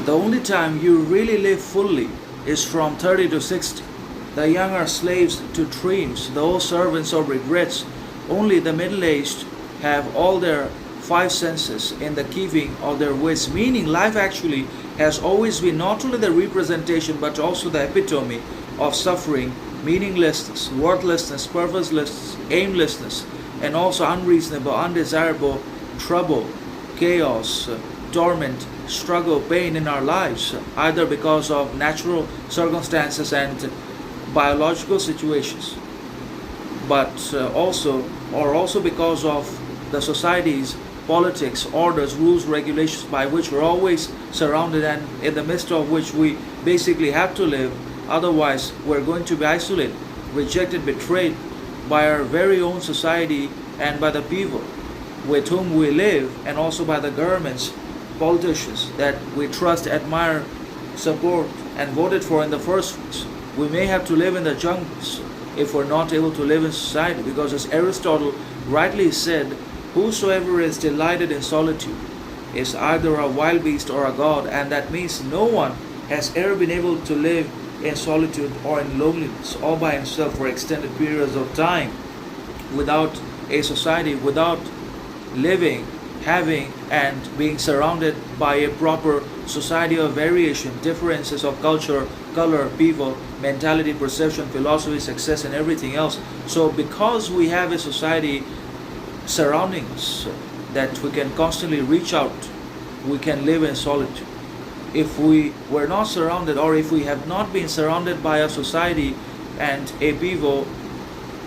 The only time you really live fully is from 30 to 60. The young are slaves to dreams, the old servants of regrets. Only the middle-aged have all their five senses in the keeping of their wits, meaning life actually has always been not only the representation but also the epitome of suffering, meaninglessness, worthlessness, purposelessness, aimlessness, and also unreasonable, undesirable trouble, chaos, torment, struggle, pain in our lives, either because of natural circumstances and biological situations, but also because of the society's politics, orders, rules, regulations by which we're always surrounded and in the midst of which we basically have to live. Otherwise, we're going to be isolated, rejected, betrayed by our very own society and by the people with whom we live, and also by the governments, politicians that we trust, admire, support, and voted for in the first place. We may have to live in the jungles if we're not able to live in society, because as Aristotle rightly said, whosoever is delighted in solitude is either a wild beast or a god, and that means no one has ever been able to live in solitude or in loneliness all by himself for extended periods of time without a society, without living, having, and being surrounded by a proper society of variation, differences of culture, color, people, mentality, perception, philosophy, success, and everything else. So because we have a society surrounding us that we can constantly reach out, we can live in solitude. If we were not surrounded, or if we have not been surrounded by a society and a people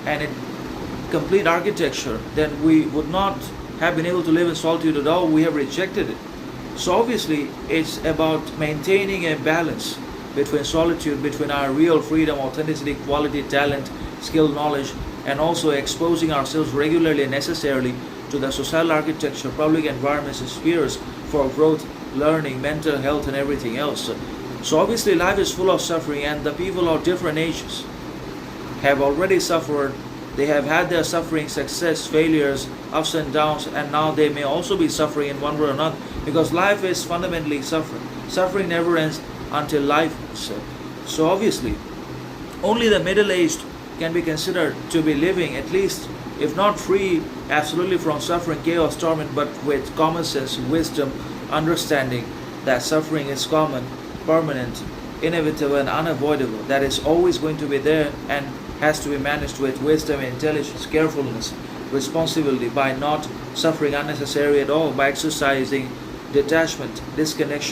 and a complete architecture, then we would not have been able to live in solitude at all. We have rejected it. So obviously it's about maintaining a balance between solitude, between our real freedom, authenticity, quality, talent, skill, knowledge, and also exposing ourselves regularly and necessarily to the societal architecture, public environments, and spheres for growth, learning, mental health, and everything else. So obviously life is full of suffering, and the people of different ages have already suffered. They have had their suffering, success, failures, ups and downs, and now they may also be suffering in one way or another, because life is fundamentally suffering. Suffering never ends until life ends. So obviously only the middle-aged can be considered to be living, at least if not free absolutely from suffering, chaos, torment, but with common sense, wisdom, understanding that suffering is common, permanent, inevitable, and unavoidable, that is always going to be there and has to be managed with wisdom, intelligence, carefulness, responsibility, by not suffering unnecessarily at all, by exercising detachment, disconnection,